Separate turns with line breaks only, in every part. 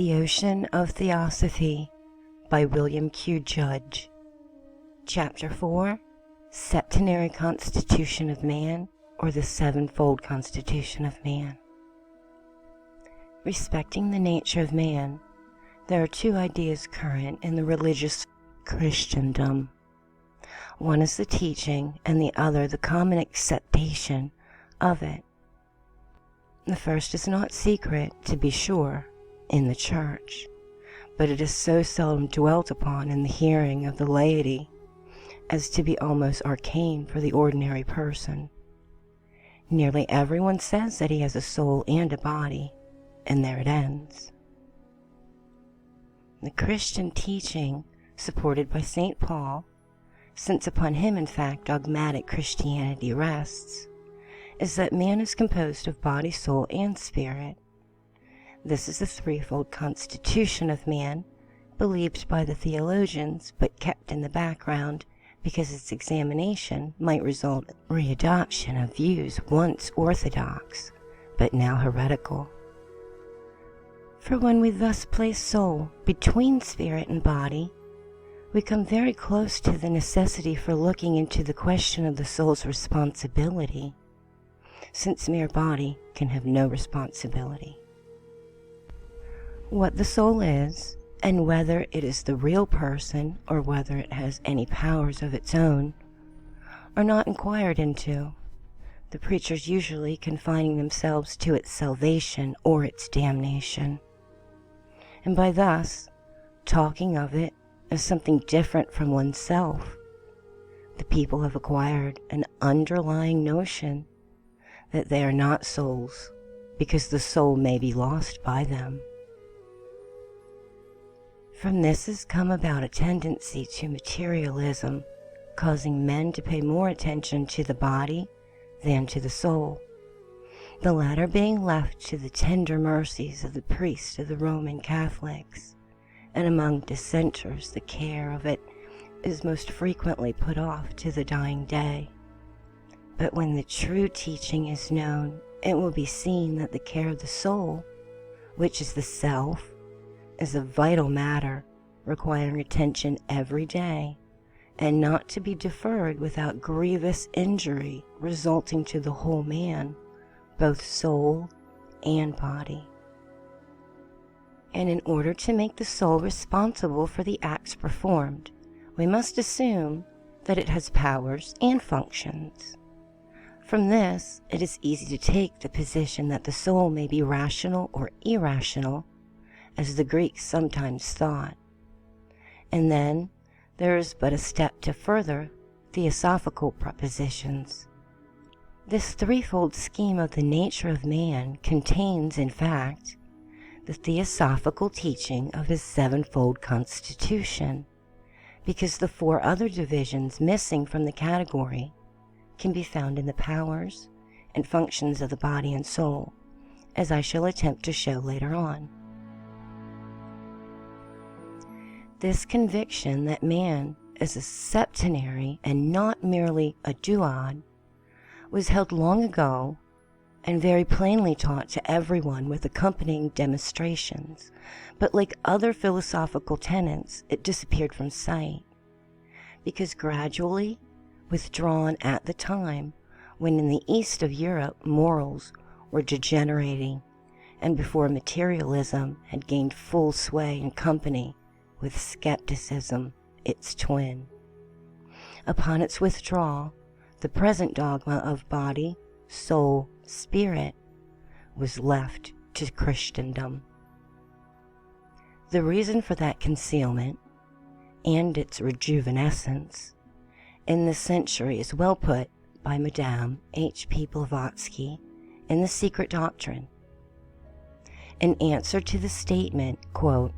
The Ocean of Theosophy by William Q. Judge. Chapter 4, Septenary Constitution of Man, or the Sevenfold Constitution of Man. Respecting the nature of man, there are two ideas current in the religious Christendom. One is the teaching, and the other the common acceptation of it. The first is not secret, to be sure, in the Church, but it is so seldom dwelt upon in the hearing of the laity as to be almost arcane for the ordinary person. Nearly everyone says that he has a soul and a body, and there it ends. The Christian teaching, supported by St. Paul, since upon him in fact dogmatic Christianity rests, is that man is composed of body, soul, and spirit. This is the threefold constitution of man, believed by the theologians, but kept in the background because its examination might result in readoption of views once orthodox, but now heretical. For when we thus place soul between spirit and body, we come very close to the necessity for looking into the question of the soul's responsibility, since mere body can have no responsibility. What the soul is, and whether it is the real person or whether it has any powers of its own, are not inquired into, the preachers usually confining themselves to its salvation or its damnation. And by thus talking of it as something different from oneself, the people have acquired an underlying notion that they are not souls, because the soul may be lost by them. From this has come about a tendency to materialism, causing men to pay more attention to the body than to the soul, the latter being left to the tender mercies of the priests of the Roman Catholics, and among dissenters the care of it is most frequently put off to the dying day. But when the true teaching is known, it will be seen that the care of the soul, which is the self, is a vital matter requiring attention every day, and not to be deferred without grievous injury resulting to the whole man, both soul and body. And in order to make the soul responsible for the acts performed, we must assume that it has powers and functions. From this, it is easy to take the position that the soul may be rational or irrational, as the Greeks sometimes thought. And then there is but a step to further theosophical propositions. This threefold scheme of the nature of man contains, in fact, the theosophical teaching of his sevenfold constitution, because the four other divisions missing from the category can be found in the powers and functions of the body and soul, as I shall attempt to show later on. This conviction that man is a septenary and not merely a duad was held long ago and very plainly taught to everyone with accompanying demonstrations, but like other philosophical tenets, it disappeared from sight, because gradually withdrawn at the time when in the east of Europe morals were degenerating and before materialism had gained full sway in company with skepticism, its twin. Upon its withdrawal, the present dogma of body, soul, spirit was left to Christendom. The reason for that concealment and its rejuvenescence in this century is well put by Madame H.P. Blavatsky in The Secret Doctrine. In answer to the statement, quote,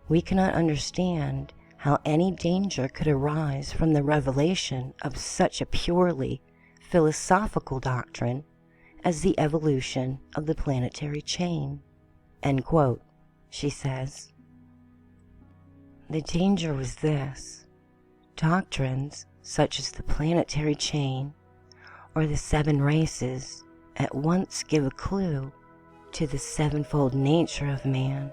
"We cannot understand how any danger could arise from the revelation of such a purely philosophical doctrine as the evolution of the planetary chain," end quote, she says. The danger was this: doctrines such as the planetary chain or the seven races at once give a clue to the sevenfold nature of man,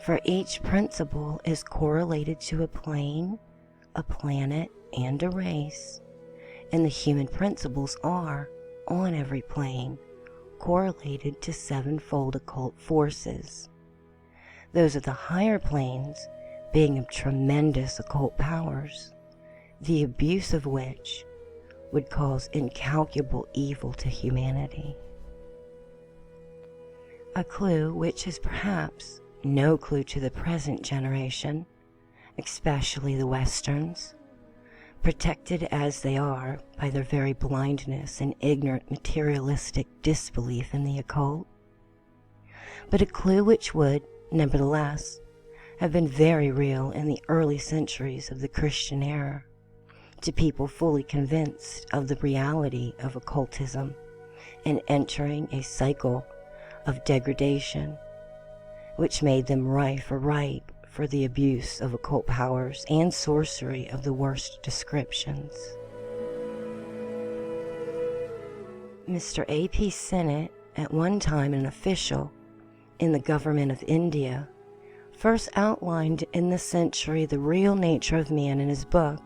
for each principle is correlated to a plane, a planet, and a race, and the human principles are, on every plane, correlated to sevenfold occult forces. Those are the higher planes being of tremendous occult powers, the abuse of which would cause incalculable evil to humanity. A clue which is perhaps no clue to the present generation, especially the Westerns, protected as they are by their very blindness and ignorant materialistic disbelief in the occult, but a clue which would, nevertheless, have been very real in the early centuries of the Christian era, to people fully convinced of the reality of occultism and entering a cycle of degradation, which made them rife for the abuse of occult powers and sorcery of the worst descriptions. Mr. A.P. Sinnett, at one time an official in the government of India, first outlined in this century the real nature of man in his book,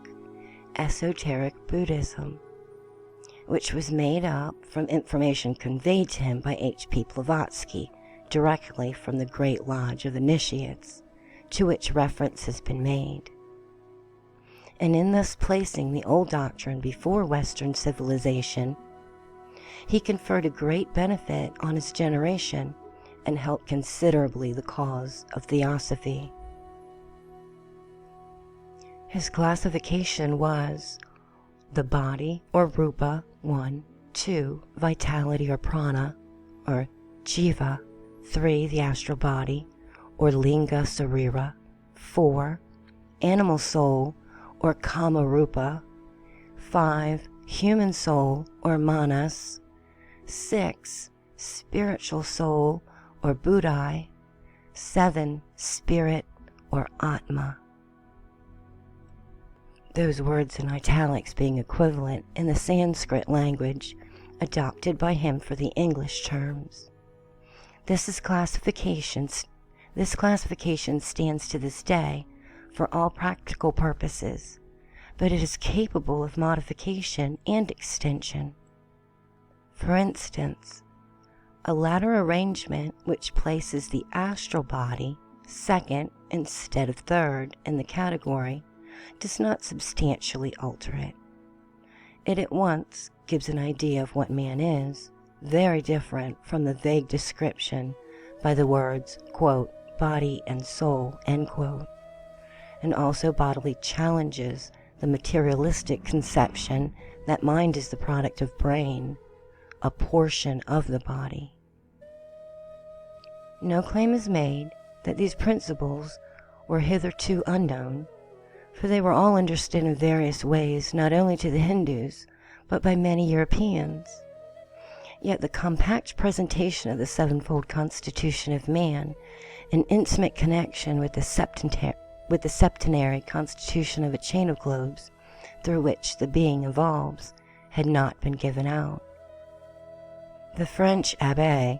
Esoteric Buddhism, which was made up from information conveyed to him by H.P. Blavatsky directly from the Great Lodge of Initiates, to which reference has been made. And in thus placing the old doctrine before Western civilization, he conferred a great benefit on his generation and helped considerably the cause of Theosophy. His classification was the body or rupa, 1, 2, vitality or prana, or jiva, 3, the astral body, or linga sarira, 4, animal soul, or kama rupa, 5, human soul, or manas, 6, spiritual soul, or buddhi, 7, spirit, or atma. Those words in italics being equivalent in the Sanskrit language adopted by him for the English terms. This classification stands to this day for all practical purposes, but it is capable of modification and extension. For instance, a latter arrangement which places the astral body second instead of third in the category does not substantially alter it. It at once gives an idea of what man is, very different from the vague description by the words, quote, body and soul, end quote, and also bodily challenges the materialistic conception that mind is the product of brain, a portion of the body. No claim is made that these principles were hitherto unknown, for they were all understood in various ways not only to the Hindus, but by many Europeans. Yet the compact presentation of the sevenfold constitution of man, in intimate connection with the septenary constitution of a chain of globes through which the being evolves, had not been given out. The French Abbé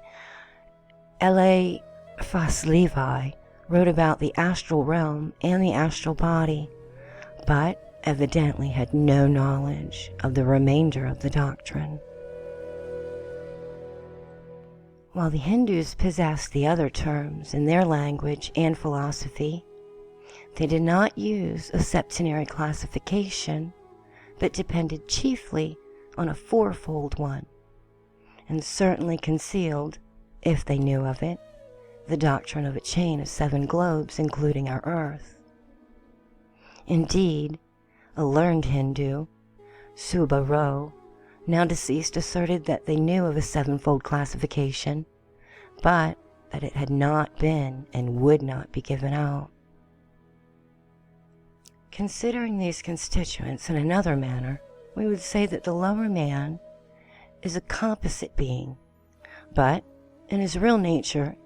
L.A. Fas-Levi wrote about the astral realm and the astral body, but evidently had no knowledge of the remainder of the doctrine. While the Hindus possessed the other terms in their language and philosophy, they did not use a septenary classification, but depended chiefly on a fourfold one, and certainly concealed, if they knew of it, the doctrine of a chain of 7 globes, including our earth. Indeed, a learned Hindu, Subba Roy, now deceased, asserted that they knew of a sevenfold classification, but that it had not been and would not be given out. Considering these constituents in another manner, we would say that the lower man is a composite being, but in his real nature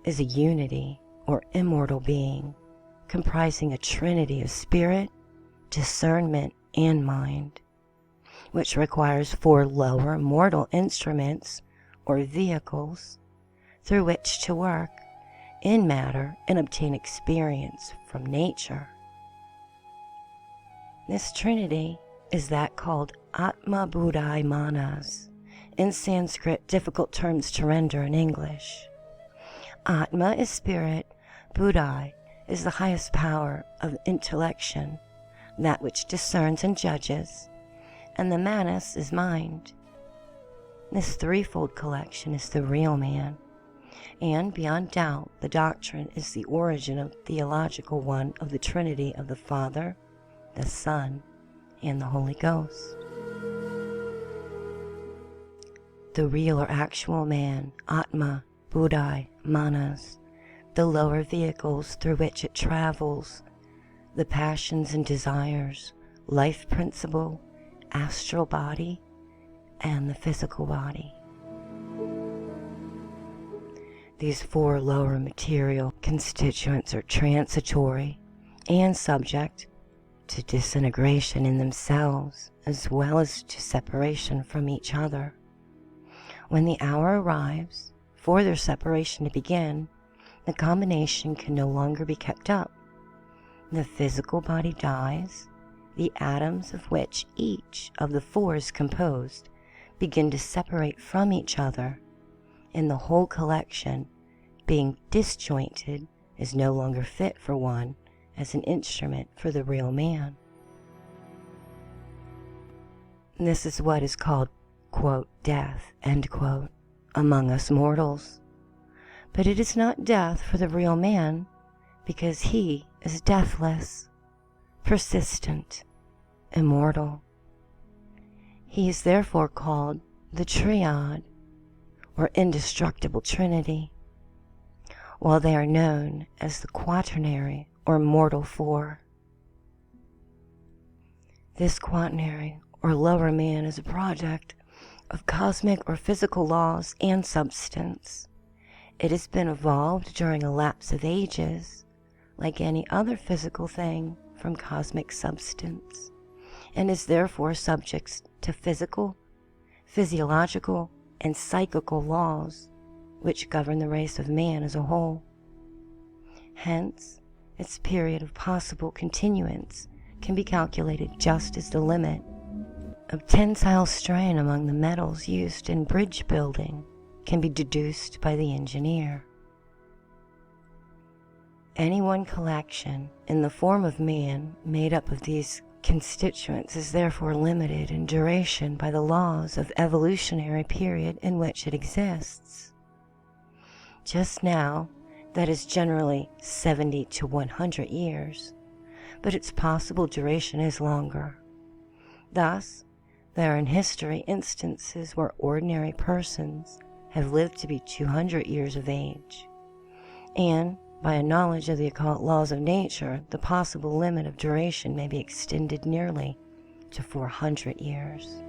is a unity or immortal being, comprising a trinity of spirit, discernment, and mind, which requires 4 lower mortal instruments or vehicles through which to work in matter and obtain experience from nature. This trinity is that called Atma Buddhai Manas, in Sanskrit, difficult terms to render in English. Atma is spirit, Buddhai is the highest power of intellection, that which discerns and judges, and the Manas is mind. This threefold collection is the real man, and beyond doubt the doctrine is the origin of theological one of the Trinity of the Father, the Son, and the Holy Ghost. The real or actual man, Atma, Buddhai, Manas, the lower vehicles through which it travels, the passions and desires, life principle, astral body, and the physical body. These four lower material constituents are transitory and subject to disintegration in themselves as well as to separation from each other. When the hour arrives for their separation to begin, the combination can no longer be kept up. The physical body dies, the atoms of which each of the four is composed begin to separate from each other, and the whole collection, being disjointed, is no longer fit for one as an instrument for the real man. This is what is called, quote, death, end quote, among us mortals. But it is not death for the real man, because he is deathless, persistent, immortal. He is therefore called the triad, or indestructible trinity, while they are known as the quaternary, or mortal four. This quaternary, or lower man, is a product of cosmic or physical laws and substance. It has been evolved during a lapse of ages, like any other physical thing, from cosmic substance, and is therefore subject to physical, physiological, and psychical laws which govern the race of man as a whole. Hence, its period of possible continuance can be calculated just as the limit of tensile strain among the metals used in bridge building can be deduced by the engineer. Any one collection in the form of man made up of these constituents is therefore limited in duration by the laws of evolutionary period in which it exists. Just now, that is generally 70 to 100 years, but its possible duration is longer. Thus, there are in history instances where ordinary persons have lived to be 200 years of age, and by a knowledge of the occult laws of nature, the possible limit of duration may be extended nearly to 400 years.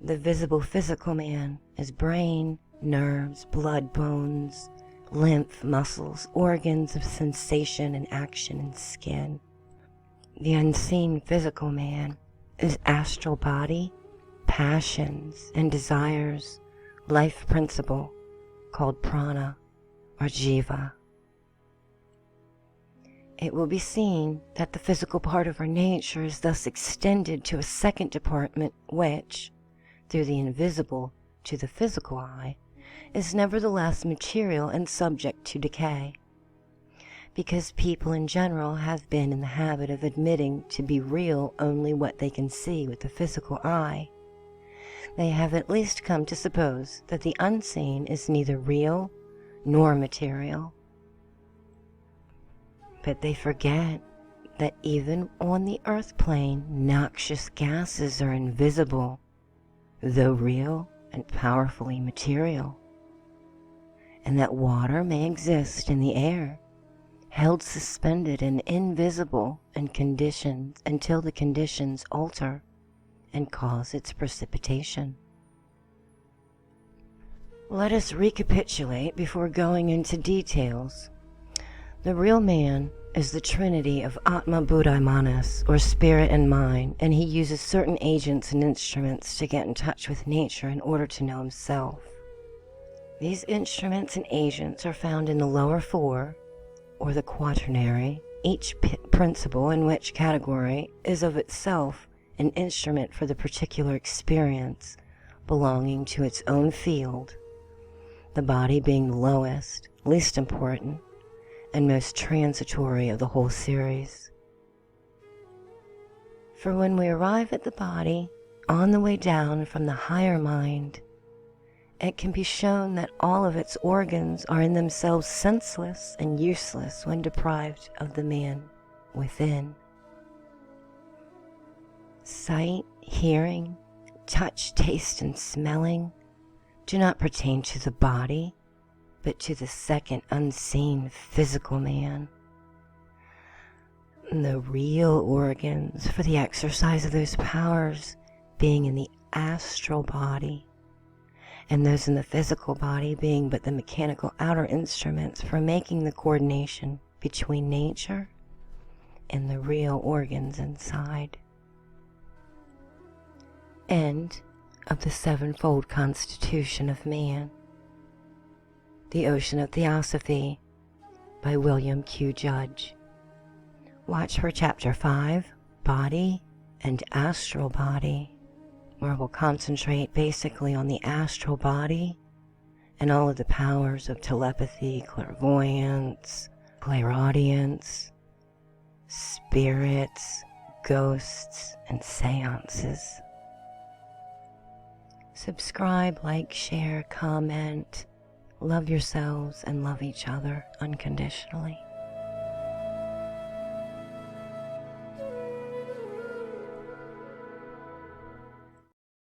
The visible physical man is brain, nerves, blood, bones, lymph, muscles, organs of sensation and action, and skin. The unseen physical man is astral body, passions and desires, life principle called prana or jiva. It will be seen that the physical part of our nature is thus extended to a second department which, through the invisible to the physical eye, is nevertheless material and subject to decay. Because people in general have been in the habit of admitting to be real only what they can see with the physical eye, they have at least come to suppose that the unseen is neither real nor material. But they forget that even on the earth plane, noxious gases are invisible, though real and powerfully material, and that water may exist in the air, held suspended and invisible in conditions until the conditions alter and cause its precipitation. Let us recapitulate before going into details. The real man is the trinity of Atma Buddhai Manas, or spirit and mind, and he uses certain agents and instruments to get in touch with nature in order to know himself. These instruments and agents are found in the lower four, or the quaternary, each principle in which category is of itself an instrument for the particular experience belonging to its own field, the body being the lowest, least important, and most transitory of the whole series. For when we arrive at the body, on the way down from the higher mind, it can be shown that all of its organs are in themselves senseless and useless when deprived of the man within. Sight, hearing, touch, taste, and smelling do not pertain to the body, but to the second unseen physical man. The real organs for the exercise of those powers being in the astral body, and those in the physical body being but the mechanical outer instruments for making the coordination between nature and the real organs inside. End of the sevenfold constitution of man. The Ocean of Theosophy by William Q. Judge. Watch for Chapter 5, Body and Astral Body, where we'll concentrate basically on the astral body and all of the powers of telepathy, clairvoyance, clairaudience, spirits, ghosts, and seances. Subscribe, like, share, comment. Love yourselves and love each other unconditionally.